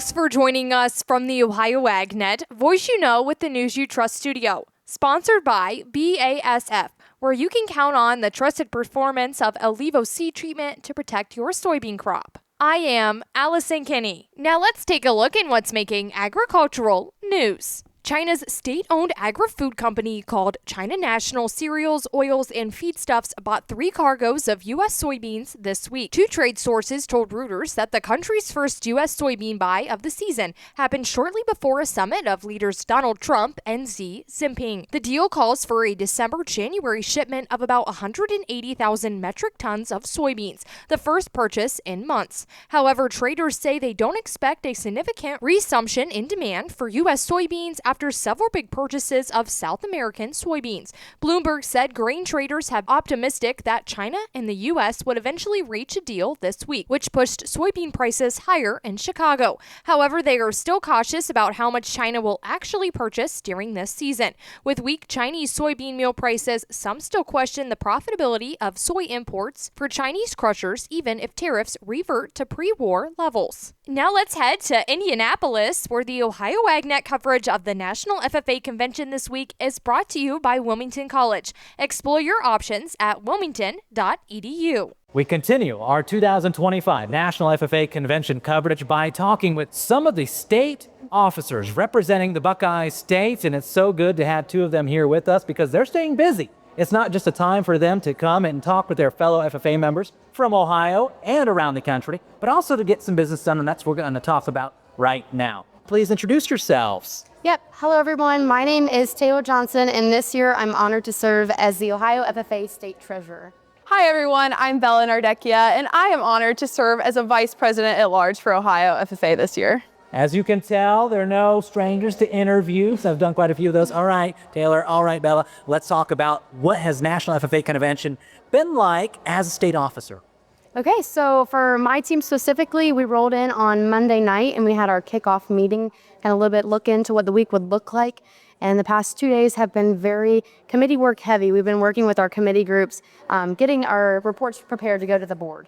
Thanks for joining us from the Ohio AgNet, Voice You Know with the News You Trust studio. Sponsored by BASF, where you can count on the trusted performance of Ellevo seed treatment to protect your soybean crop. I am Allison Kinney. Now let's take a look at what's making agricultural news. China's state-owned agri-food company called China National Cereals, Oils, and Feedstuffs bought 3 cargoes of U.S. soybeans this week. 2 trade sources told Reuters that the country's first U.S. soybean buy of the season happened shortly before a summit of leaders Donald Trump and Xi Jinping. The deal calls for a December-January shipment of about 180,000 metric tons of soybeans, the first purchase in months. However, traders say they don't expect a significant resumption in demand for U.S. soybeans after several big purchases of South American soybeans. Bloomberg said grain traders have optimistic that China and the U.S. would eventually reach a deal this week, which pushed soybean prices higher in Chicago. However, they are still cautious about how much China will actually purchase during this season. With weak Chinese soybean meal prices, some still question the profitability of soy imports for Chinese crushers, even if tariffs revert to pre-war levels. Now let's head to Indianapolis, where the Ohio AgNet coverage of the National FFA Convention this week is brought to you by Wilmington College. Explore your options at wilmington.edu. We continue our 2025 National FFA Convention coverage by talking with some of the state officers representing the Buckeye State, and it's so good to have 2 of them here with us because they're staying busy. It's not just a time for them to come and talk with their fellow FFA members from Ohio and around the country, but also to get some business done, and that's what we're going to talk about right now. Please introduce yourselves. Yep. Hello, everyone. My name is Taylor Johnson, and this year I'm honored to serve as the Ohio FFA State Treasurer. Hi, everyone. I'm Bella Nardecchia, and I am honored to serve as a Vice President at Large for Ohio FFA this year. As you can tell, there are no strangers to interviews. I've done quite a few of those. All right, Taylor. All right, Bella. Let's talk about what has National FFA Convention been like as a state officer. Okay, so for my team specifically, we rolled in on Monday night and we had our kickoff meeting and a little bit look into what the week would look like. And the past 2 days have been very committee work heavy. We've been working with our committee groups, getting our reports prepared to go to the board.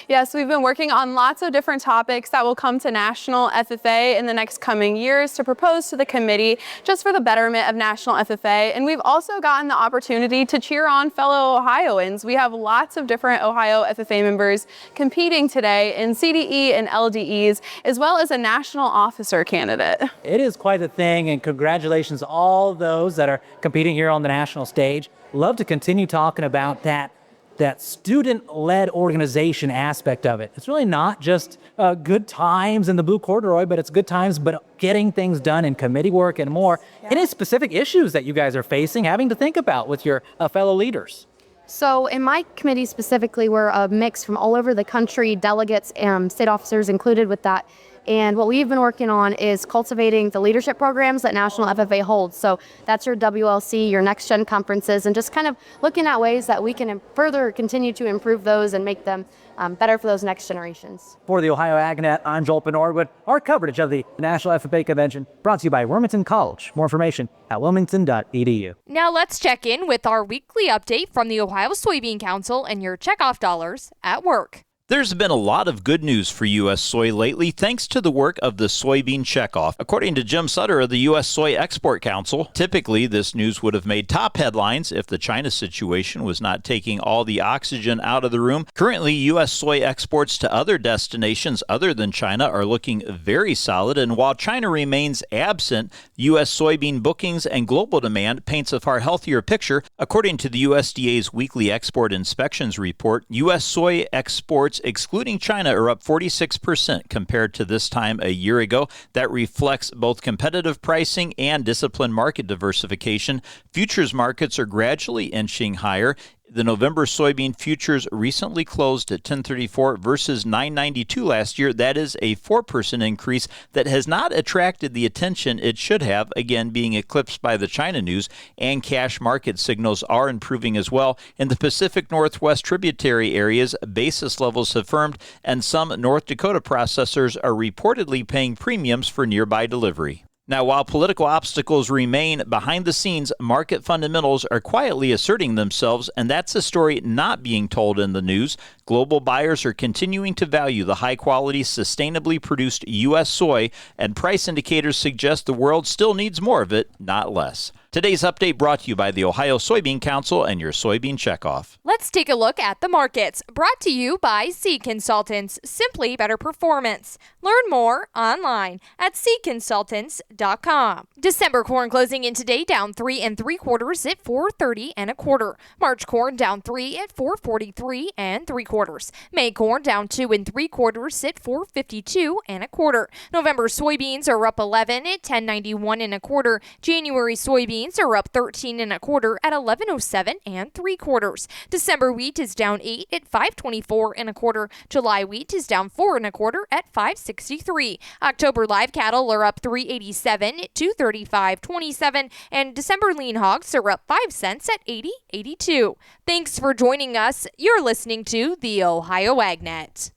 Yes, we've been working on lots of different topics that will come to National FFA in the next coming years to propose to the committee just for the betterment of National FFA. And we've also gotten the opportunity to cheer on fellow Ohioans. We have lots of different Ohio FFA members competing today in CDE and LDEs, as well as a national officer candidate. It is quite a thing, and congratulations to all those that are competing here on the national stage. Love to continue talking about that student-led organization aspect of it. It's really not just good times in the blue corduroy, but it's good times, but getting things done in committee work and more. Yeah. Any specific issues that you guys are facing, having to think about with your fellow leaders? So in my committee specifically, we're a mix from all over the country, delegates and state officers included with that. And what we've been working on is cultivating the leadership programs that National FFA holds. So that's your WLC, your Next Gen conferences, and just kind of looking at ways that we can further continue to improve those and make them better for those next generations. For the Ohio AgNet, I'm Joel Norwood. Our coverage of the National FFA Convention brought to you by Wilmington College. More information at wilmington.edu. Now let's check in with our weekly update from the Ohio Soybean Council and your checkoff dollars at work. There's been a lot of good news for U.S. soy lately thanks to the work of the Soybean Checkoff. According to Jim Sutter of the U.S. Soy Export Council, typically this news would have made top headlines if the China situation was not taking all the oxygen out of the room. Currently, U.S. soy exports to other destinations other than China are looking very solid, and while China remains absent, U.S. soybean bookings and global demand paints a far healthier picture. According to the USDA's weekly export inspections report, U.S. soy exports excluding China are up 46% compared to this time a year ago. That reflects both competitive pricing and disciplined market diversification. Futures markets are gradually inching higher. The November soybean futures recently closed at 1034 versus 992 last year. That is a 4% increase that has not attracted the attention it should have, again being eclipsed by the China news, and cash market signals are improving as well. In the Pacific Northwest tributary areas, basis levels have firmed, and some North Dakota processors are reportedly paying premiums for nearby delivery. Now, while political obstacles remain behind the scenes, market fundamentals are quietly asserting themselves, and that's a story not being told in the news. Global buyers are continuing to value the high-quality, sustainably produced U.S. soy, and price indicators suggest the world still needs more of it, not less. Today's update brought to you by the Ohio Soybean Council and your Soybean Checkoff. Let's take a look at the markets. Brought to you by Seed Consultants, simply better performance. Learn more online at seedconsultants.com. December corn closing in today down 3 3/4 at 4.30 1/4. March corn down 3 at 4.43 3/4. May corn down 2 3/4 at 4.52 1/4. November soybeans are up 11 at 10.91 1/4. January soybeans are up 13 1/4 at 11.07 3/4. December wheat is down 8 at 5.24 1/4. July wheat is down 4 1/4 at 5.63. October live cattle are up 3.87 at 2.35.27, and December lean hogs are up 5 cents at 80.82. Thanks for joining us. You're listening to the Ohio AgNet.